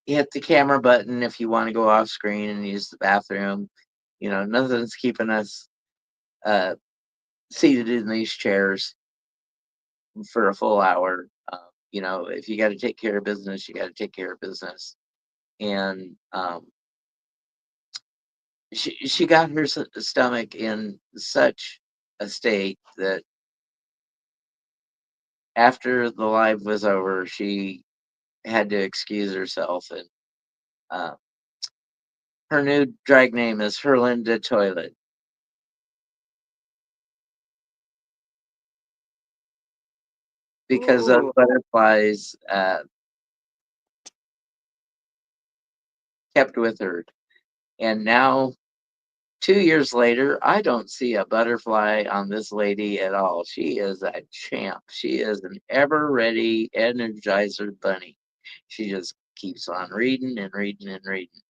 S1: hit the camera button if you want to go off screen and use the bathroom. Nothing's keeping us uh, seated in these chairs for a full hour. If you got to take care of business, you got to take care of business. And she got her stomach in such a state that after the live was over, she had to excuse herself. And uh, her new drag name is Herlinda Toilet because those
S2: Ooh,
S1: butterflies kept with her. And now 2 years later, I don't see a butterfly on this lady at all. She is a champ. She is an ever ready energizer bunny. She just keeps on reading and reading and reading,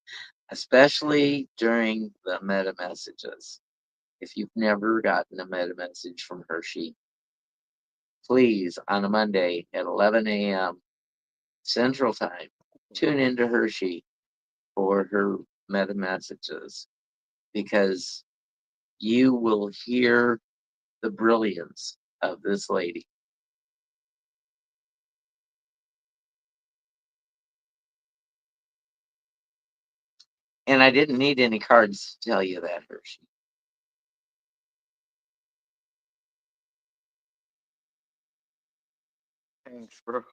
S1: especially during the meta messages. if you've never gotten a meta message from Hershe, please, on a Monday at 11 a.m. Central Time, tune into Hershe for her meta messages because you will hear the brilliance of this lady. And I didn't need any cards to tell you that, Hershe.
S2: Thanks, bro.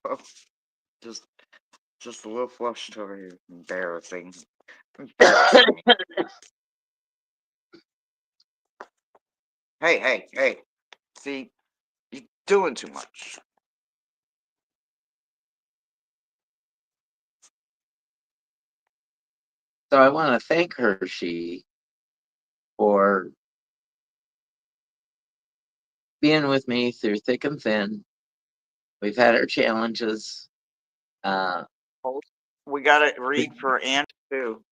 S2: Just just a little flushed over here. Embarrassing. Embarrassing. Hey, hey, hey. See, you're doing too much.
S1: So I want to thank Hershe for being with me through thick and thin. We've had our challenges. Uh,
S2: We gotta read for Anna too.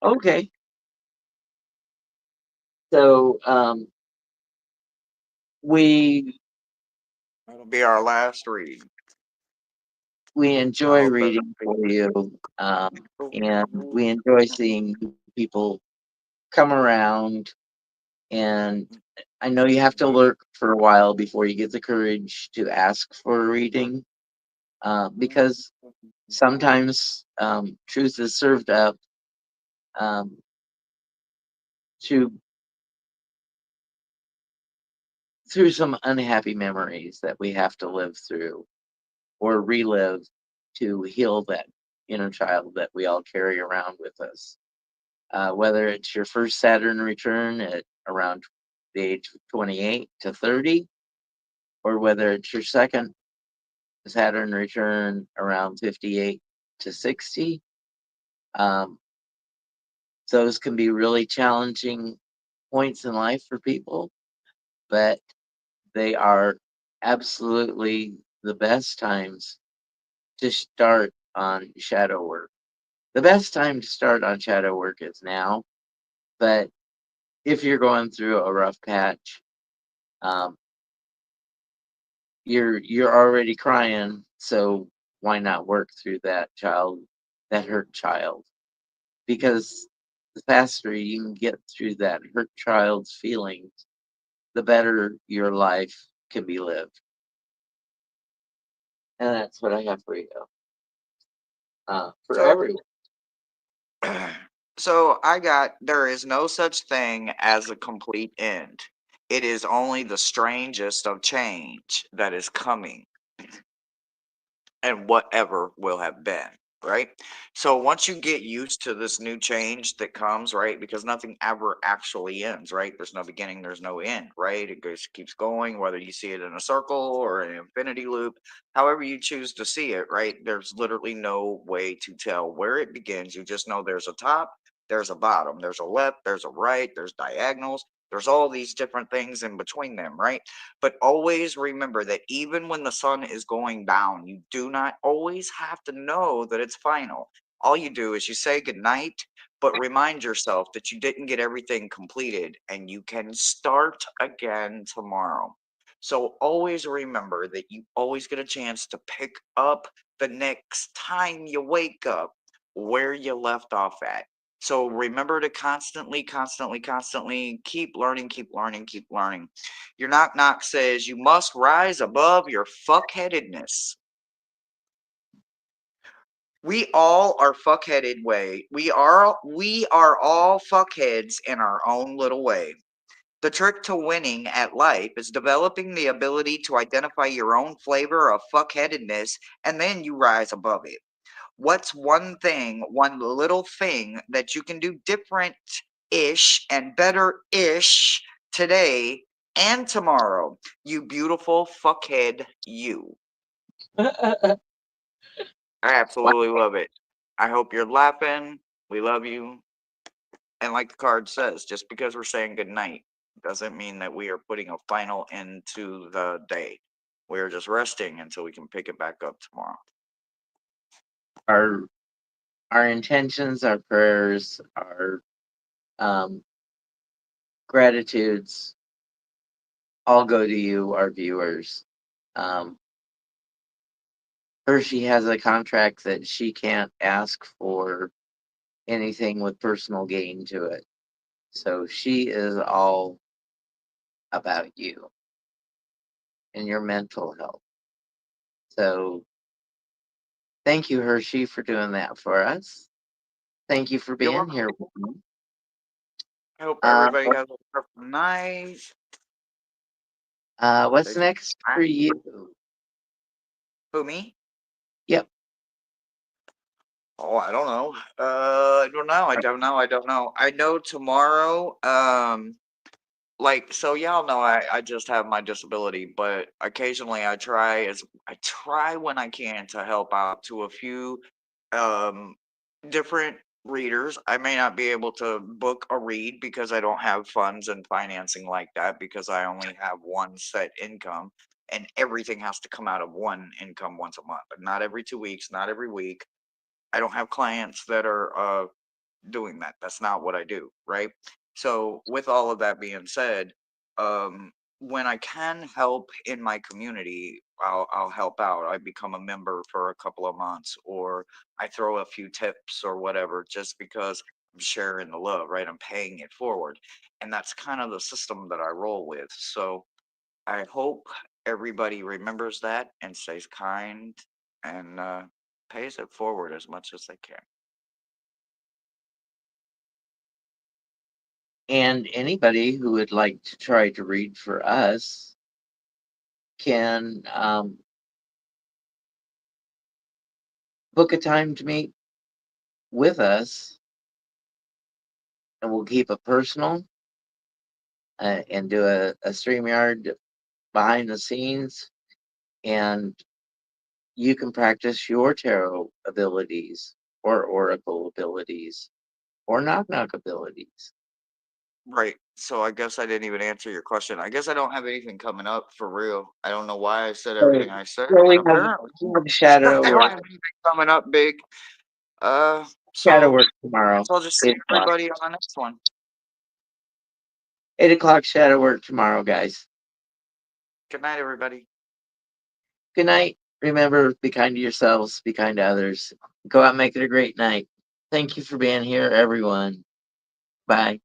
S1: okay. So we
S2: That'll be our last read.
S1: we
S2: I
S1: enjoy
S2: hope that.
S1: reading for you, and we enjoy seeing people come around. And I know you have to lurk for a while before you get the courage to ask for a reading, because sometimes truth is served up um, to through some unhappy memories that we have to live through or relive to heal that inner child that we all carry around with us. Whether it's your first Saturn return at around the age of 28 to 30, or whether it's your second Saturn return around 58 to 60, um, those can be really challenging points in life for people, but they are absolutely the best times to start on shadow work. The best time to start on shadow work is now, but if you're going through a rough patch, um, you're already crying, so why not work through that hurt child? Because the faster you can get through that hurt child's feelings, the better your life can be lived. And that's what I have for you, for
S2: So,
S1: everyone.
S2: so I got. There is no such thing as a complete end. It is only the strangest of change that is coming and whatever will have been, right? So once you get used to this new change that comes, right? Because nothing ever actually ends, right? There's no beginning, there's no end, right? It goes keeps going, whether you see it in a circle or an infinity loop, however you choose to see it, right? There's literally no way to tell where it begins. You just know there's a top, there's a bottom, there's a left, there's a right, there's diagonals, there's all these different things in between them, right? But always remember that even when the sun is going down, you do not always have to know that it's final. All you do is you say goodnight, but remind yourself that you didn't get everything completed and you can start again tomorrow. So always remember that you always get a chance to pick up the next time you wake up where you left off at. So remember to constantly, constantly, constantly keep learning, keep learning, keep learning. Your knock knock says you must rise above your fuckheadedness. We all are fuckheaded way. We are all fuckheads in our own little way. The trick to winning at life is developing the ability to identify your own flavor of fuckheadedness and then you rise above it. What's one thing, one little thing that you can do different ish and better ish today and tomorrow? You beautiful fuckhead, you. I
S1: Wow.
S2: absolutely love it. I hope you're laughing. We love you. And like the card says, just because we're saying good night doesn't mean that we are putting a final end to the day. We're just resting until we can pick it back up tomorrow.
S1: Our our intentions, our prayers, our um, gratitudes all go to you, our viewers. Um, Hershey has a contract that she can't ask for anything with personal gain to it. So she is all about you and your mental health. So thank you, Hershey, for doing that for us. Thank you for
S2: You're
S1: being
S2: welcome.
S1: here with me.
S2: I hope
S1: Uh,
S2: everybody has a wonderful night.
S1: what's
S2: Stay safe.
S1: next for you?
S2: Who, me?
S1: Yep.
S2: Oh, I don't know. I don't know. I don't know. I don't know. I know tomorrow. Like so, y'all know I just have my disability, but occasionally I try when I can to help out to a few um different readers. I may not be able to book a read because I don't have funds and financing like that because I only have one set income and everything has to come out of one income once a month, but not every 2 weeks, not every week. I don't have clients that are doing that. That's not what I do, right? So, with all of that being said, um, when I can help in my community, I'll help out. I become a member for a couple of months, or I throw a few tips or whatever, just because I'm sharing the love, right? I'm paying it forward, and that's kind of the system that I roll with. So, I hope everybody remembers that and stays kind and pays it forward as much as they can.
S1: And anybody who would like to try to read for us can book a time to meet with us, and we'll keep it personal and do a StreamYard behind the scenes, and you can practice your tarot abilities or oracle abilities or knock knock abilities.
S2: Right. So I guess I didn't even answer your question. I guess I don't have anything coming up for real. I don't know why I said
S1: So,
S2: everything I said,
S1: well,
S2: but apparently
S1: we have
S2: I
S1: shadow
S2: don't
S1: work,
S2: have anything coming up big. Uh,
S1: shadow
S2: so
S1: work
S2: I
S1: tomorrow.
S2: guess I'll just see
S1: 8 o'clock.
S2: everybody on the next one.
S1: 8 o'clock shadow work tomorrow, guys.
S2: Good night, everybody.
S1: Good night. Remember, be kind to yourselves, be kind to others. Go out and make it a great night. Thank you for being here, everyone. Bye.